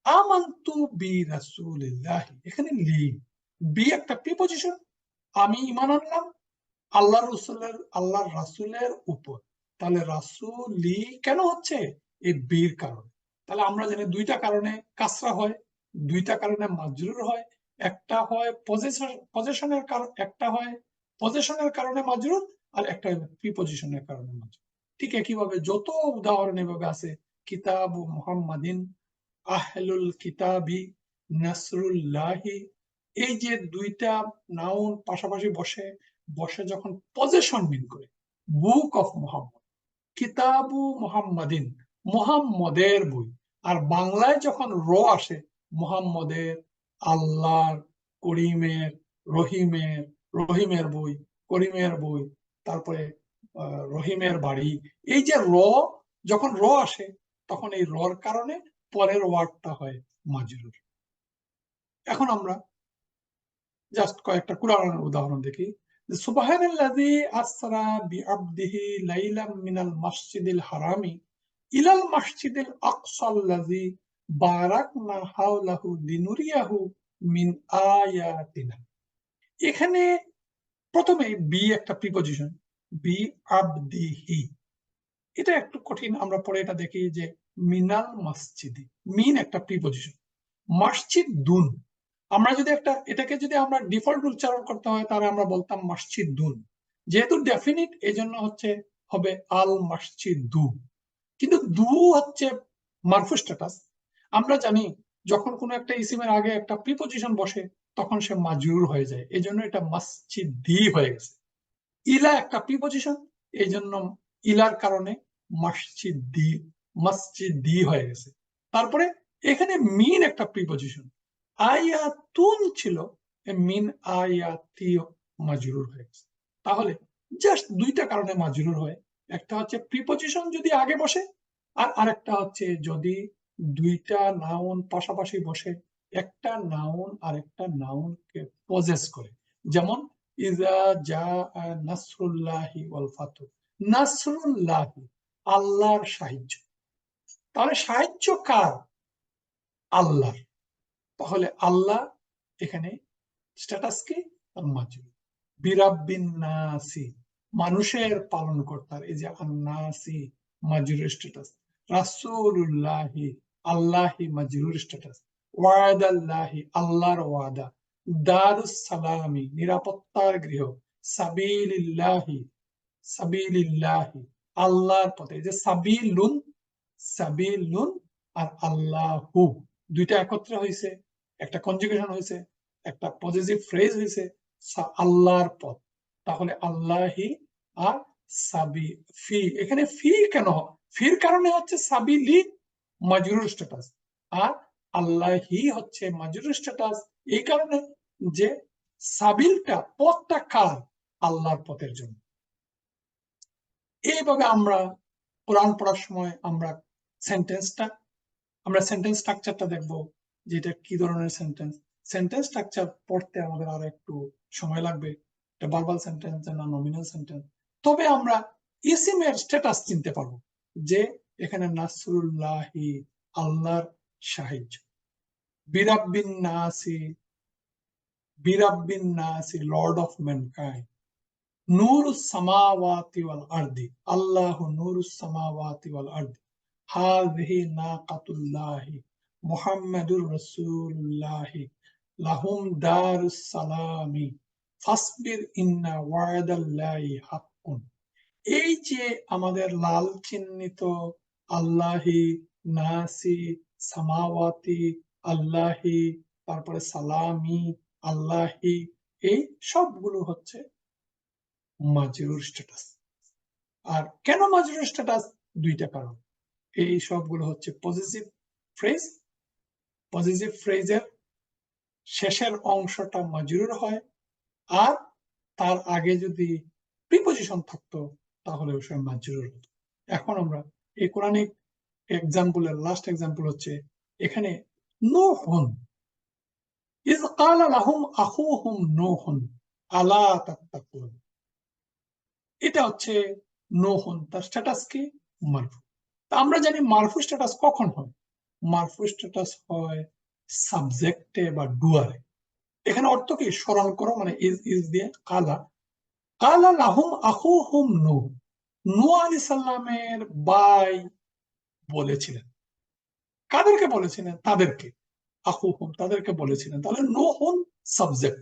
আমান্তু বি রাসূলিল্লাহি, এখানে লি, বি একটা প্রিপজিশন। আমি ঈমান আনলাম আল্লাহর রাসূলের উপর। তাহলে রাসূলি কেন হচ্ছে? এই বির কারণে। তাহলে আমরা জানি দুইটা কারণে কাসরা হয়, দুইটা কারণে মাজরুর হয়। একটা হয় পজিশনের কারণ, একটা হয় পজিশনের কারণে মাজরুর, আর একটা হয় প্রিপজিশনের কারণে মাজরুর। ঠিক একইভাবে যত উদাহরণ এভাবে আছে, কিতাবু মুহাম্মাদিন, আহলুল কিতাবি, নাসরুল্লাহি, এই যে দুইটা নাউন পাশাপাশি বসে যখন পজেশন মিন করে, বুক অফ মুহাম্মদ, কিতাবু মুহাম্মাদিন, মুহাম্মদের বই। আর বাংলায় যখন আসে, মুহাম্মদের, আল্লাহর, করিমের, রহিমের, রহিমের বই, করিমের বই, তারপরে রহিমের বাড়ি। এই যে যখন আসে তখন এই রর কারণে পরের ওয়ার্ডটা হয় মাজরুর। এখন আমরা জাস্ট কয়েকটা কুরআনের উদাহরণ দেখি। সুবহানাল্লাযী আসরা বিআবদিহি লাইলাম মিনাল মাসজিদিল হারামি ইলাল মাসজিদিল আকসাল্লাযী বারাকনা হাওলাহু লিনুরিয়াহু মিন আয়াতিনা। এখানে প্রথমে বি একটা প্রিপজিশন, বি আবদিহি। এটা একটু কঠিন, আমরা পরে এটা দেখি যে মিনাল মসজিদি, মিন একটা প্রিপজিশন, মসজিদ দুন। আমরা যদি এটাকে যদি আমরা ডিফল্ট উচ্চারণ করতে হয় তাহলে আমরা বলতাম মসজিদ দুন। যেহেতু ডেফিনিট এই জন্য হবে আল মসজিদ দু। কিন্তু দু হচ্ছে মারফু স্ট্যাটাস। আমরা জানি যখন কোনো একটা ইসিমের আগে একটা প্রিপজিশন বসে তখন সে মাজরুর হয়ে যায়, এই জন্য এটা মসজিদ দি হয়ে গেছে। ইলা একটা প্রিপজিশন, এই জন্য ইলার কারণে মসজিদ দি হয়ে গেছে। তারপরে এখানে মিন একটা প্রিপজিশন, আয়াতুন ছিল, মিন আয়াতি মাজরুর হয়ে গেছে। তাহলে জাস্ট দুইটা কারণে মাজরুর হয়, একটা হচ্ছে প্রিপজিশন যদি আগে বসে, আর আরেকটা হচ্ছে যদি দুইটা নাউন পাশাপাশি বসে, একটা নাউন আর একটা নাউনকে পজেস করে। যেমন ইজা জা নাসরুল্লাহি ওয়াল ফাতহু, নাসরুল্লাহি আল্লাহর সাহায্য। তাহলে সাহায্য কার? আল্লাহর। তাহলে আল্লাহ এখানে স্ট্যাটাস কি? মাজরুর। বিরাব্বিন নাসি, মানুষের পালনকর্তার, এই যে আন্নাসি মাজরুর স্ট্যাটাস। রাসূলুল্লাহি, আল্লাহি মাজরুর স্ট্যাটাস। ওয়াদাল্লাহি, আল্লাহর ওয়াদা। দারুস সালামি, নিরাপত্তার গৃহ। সাবিলিল্লাহি, সাবিলিল্লাহি আল্লাহর পথে। যে সাবিলুন আর আল্লাহু দুইটা একত্রে হয়েছে, একটা কনজুগেশন হয়েছে, একটা পজিটিভ ফ্রেজ হয়েছে, আল্লাহর পথ। তাহলে আল্লাহি আর সাবি ফি, এখানে ফি কেন? ফির কারণে হচ্ছে সাবিলি মাজরুর স্ট্যাটাস, আর আল্লাহি হচ্ছে মাজরুর স্ট্যাটাস এই কারণে যে সাবিলটা, পথটা কার? আল্লাহর পথের জন্য। এইভাবে আমরা কোরআন পড়ার সময় আমরা সেন্টেন্স স্ট্রাকচারটা দেখবো, যে এটা কি ধরনের সেন্টেন্স। সেন্টেন্স স্ট্রাকচার পড়তে আমাদের আরো একটু সময় লাগবে, এটা ভার্বাল সেন্টেন্স না নমিনাল সেন্টেন্স। তবে আমরা ইসিমের স্ট্যাটাস চিনতে পারবো যে এখানে নাসরুল্লাহি, আল্লাহর সাহায্য, বিরাব্বিন নাসি, বিরাব্বিন নাসি, লর্ড অফ ম্যানকাইন্ড, নূরুস সামাওয়াতি ওয়াল আরদি, আল্লাহু নূরুস সামাওয়াতি ওয়াল আরদি, হাযিহি নাকাতুল্লাহি মুহাম্মাদুর রাসূলুল্লাহি লাহুম দারুস সালামি ফাসবির ইন্না ওয়াদাল্লাহি হাক্কুন। এই যে আমাদের লাল চিহ্নিত আল্লাহি, নাসি, সামাওয়াতি, আল্লাহি, তারপরে সালামি, আল্লাহি, এই সবগুলো হচ্ছে মাজরুর স্ট্যাটাস। আর কেন মাজরুর স্ট্যাটাস? দুইটা কারণ। এই সবগুলো হচ্ছে পজিটিভ ফ্রেজ। পজিটিভ ফ্রেজের শেষের অংশটা মাজরুর হয়, আর তার আগে যদি প্রিপজিশন থাকতো তাহলে সে মাজরুর হতো। এখন আমরা এই কোরআনিক এক্সাম্পলের লাস্ট এক্সাম্পল হচ্ছে এখানে নূহুন, ইয ক্বালা লাহুম আখুহুম নূহুন আলা তাত্তাকুন। এটা হচ্ছে নূহুন, তার স্ট্যাটাস কি? মারফু। তা আমরা জানি মারফু স্ট্যাটাস কখন হয়? মারফু স্ট্যাটাস হয় সাবজেক্টে বা ডুয়ারে। এখানে অর্থ কি? স্মরণ করো, মানে ইজ দিয়ে কালা, কালা লাহুম আখুহুম নূহ, নূহ আলাইহিস সালামের ভাই বলেছিলেন। কাদেরকে বলেছিলেন? তাদেরকে। আখুহুম, তাদেরকে বলেছিলেন। তাহলে নূহুন সাবজেক্ট।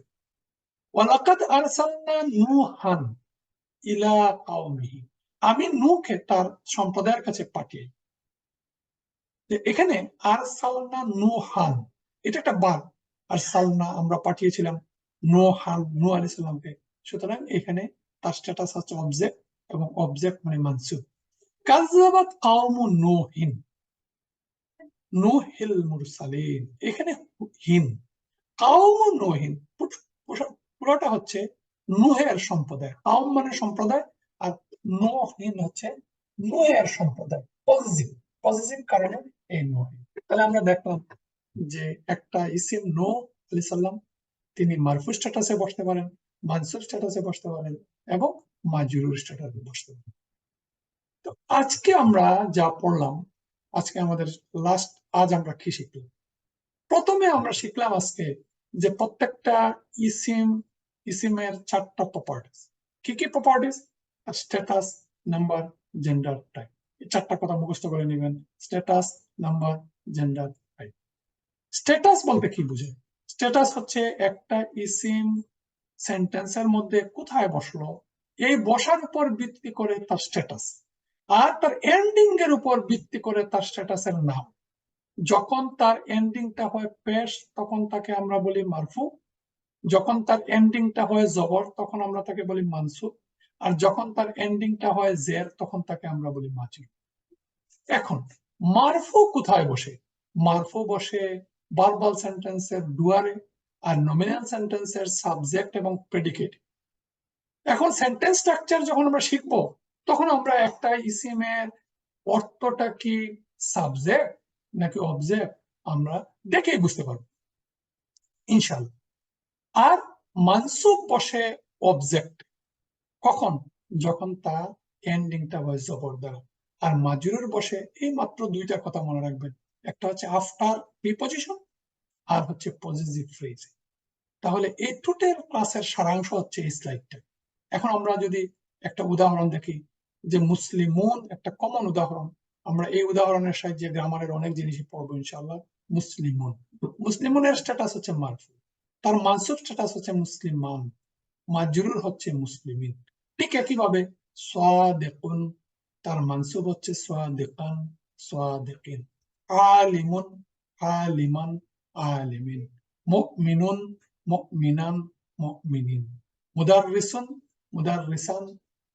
ওয়ালাকাদ আরসালনা নূহান ইলা কওমিহি, আমি নূহকে তার সম্প্রদায়ের কাছে পাঠিয়ে। এখানে আরসালনা নূহান, এটা একটা বার্ব। আরসালনা, আমরা পাঠিয়েছিলাম নূহান, নূহ আলাইহিস সালামকে। সুতরাং এখানে তার স্ট্যাটাস হচ্ছে অবজেক্ট, এবং অবজেক্ট মানে মানসুব। কাযযাবাত কওমু নূহিন, নূহিল মুরসালিন, এখানে হিন, কাওমু নূহিন পুরোটা হচ্ছে নূহের সম্প্রদায়। কাওম মানে সম্প্রদায়, আর নূহিন হচ্ছে নূহের সম্প্রদায়। পজিটিভ, পজিটিভ কারণে এই নূহিন। তাহলে আমরা দেখলাম যে একটা ইসিম নূহ আলাইহিস সালাম, তিনি মারফু স্ট্যাটাসে বসতে পারেন, মানসুব স্ট্যাটাসে বসতে পারেন, এবং মাজরুর স্ট্যাটাসে বসতে পারেন। তো আজকে আমরা যা পড়লাম, আজকে আমাদের লাস্ট, আজ আমরা কি শিখলাম? প্রথমে আমরা শিখলাম আজকে যে প্রত্যেকটা ইসিমের 4টা প্রপার্টিস। কি কি properties? Status, number, gender, type. এই 4টা কথা মুখস্থ করে নেবেন। Status, number, gender, type. Status বলতে কি বুঝে? স্ট্যাটাস হচ্ছে একটা ইসিম সেন্টেন্সের মধ্যে কোথায় বসলো, এই বসার উপর ভিত্তি করে তার স্ট্যাটাস, আর তার এন্ডিং এর উপর ভিত্তি করে তার স্ট্যাটাসের নাম। যখন তার এন্ডিংটা হয় পেশ, তখন তাকে আমরা বলি মারফু। যখন তার এন্ডিংটা হয় জবর, তখন আমরা তাকে বলি মানসুব। আর যখন তার এন্ডিংটা হয় জের, তখন তাকে আমরা বলি মাজরুর। এখন মারফু কোথায় বসে? মারফু বসে ভার্বাল সেন্টেন্সের ডুয়ারে, আর নমিনাল সেন্টেন্সের সাবজেক্ট এবং প্রেডিকেট। এখন সেন্টেন্স স্ট্রাকচার যখন আমরা শিখবো, তখন আমরা একটা ইসিমের অর্থটা কি সাবজেক্ট নাকি অবজেক্ট আমরা দেখেই বুঝতে পারবো ইনশাআল্লাহ। আর মানসুব বসে অবজেক্ট কখন? যখন তার এন্ডিংটা হয় জবর দ্বারা। আর মাজরুর বসে এই মাত্র 2টা কথা মনে রাখবেন, একটা হচ্ছে আফটার প্রিপজিশন, আর হচ্ছে পজিটিভ ফ্রেজ। তাহলে এই টোটাল ক্লাসের সারাংশ হচ্ছে এই স্লাইডটা। এখন আমরা যদি একটা উদাহরণ দেখি, যে মুসলিমুন একটা কমন উদাহরণ, আমরা এই উদাহরণের সাহায্যে গ্রামারের অনেক জিনিসই পড়বো ইনশাআল্লাহ। মুসলিমুন, মুসলিমুনের স্ট্যাটাস হচ্ছে মারফু, তার মানসুব স্ট্যাটাস হচ্ছে মুসলিমান, মাজরুর হচ্ছে মুসলিমিন। ঠিক একইভাবে সাদিকুন, তার মানসুব হচ্ছে সাদিকান, সাদিকিন। আলিমুন, আলিমান, আলিমিন। মুমিনুন, মুমিনান, মুমিনিন। মুদাররিসুন, মুদাররিসান,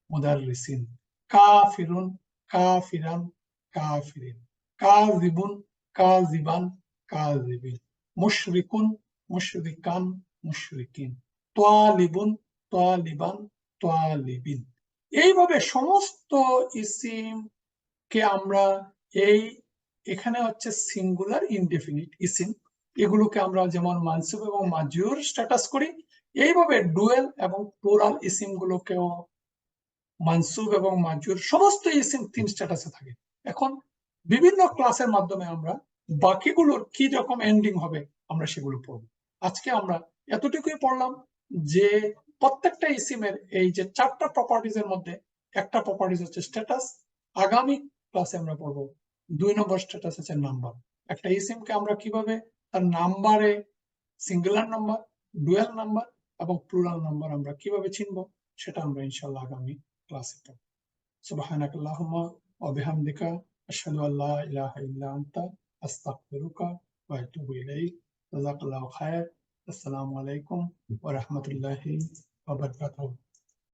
মুদাররিসিন। কাফিরুন, কাফিরান, কাফিরিন। কাযিবুন, কাযিবান, কাযিবিন। মুশরিকুন, মুশরিকান, মুশরিকিন। তালিবুন, তালিবান, তালিবিন। এইভাবে সমস্ত ইসিম কে আমরা এই, এখানে হচ্ছে সিঙ্গুলার ইনডেফিনিট ইসিম, এগুলোকে আমরা যেমন মানসুব এবং মাজরুর স্ট্যাটাস করি, এইভাবে ডুয়েল এবং প্লুরাল ইসিম গুলোকেও মানসুব এবং মাজরুর সমস্ত ইসিম 3 স্ট্যাটাসে থাকে। এখন বিভিন্ন ক্লাসের মাধ্যমে আমরা বাকিগুলোর কি রকম এন্ডিং হবে আমরা সেগুলো পড়ব। আজকে আমরা এতটুকুই পড়লাম যে প্রত্যেকটা ইসিমের এই যে 4টা প্রপার্টিজ এর মধ্যে একটা প্রপার্টিজ হচ্ছে স্ট্যাটাস। আগামী ক্লাসে আমরা পড়ব 2 নম্বর স্ট্যাটাস হচ্ছে নাম্বার। একটা ইসিমকে আমরা কিভাবে তার নাম্বারে সিঙ্গুলার নাম্বার, ডুয়াল নাম্বার এবং প্লুরাল নাম্বার আমরা কিভাবে চিনব সেটা আমরা ইনশাআল্লাহ আগামী ক্লাসে পড়ব। সুবহানাকাল্লাহুম্মা ওয়া বিহামদিকা আশহাদু আল্লা ইলাহা ইল্লা আনতা আস্তাগফিরুকা ওয়া আতুবু ইলাইক। জাযাকাল্লাহু খায়র। আসসালামু আলাইকুম ওয়া রাহমাতুল্লাহি ওয়া বারাকাতুহু।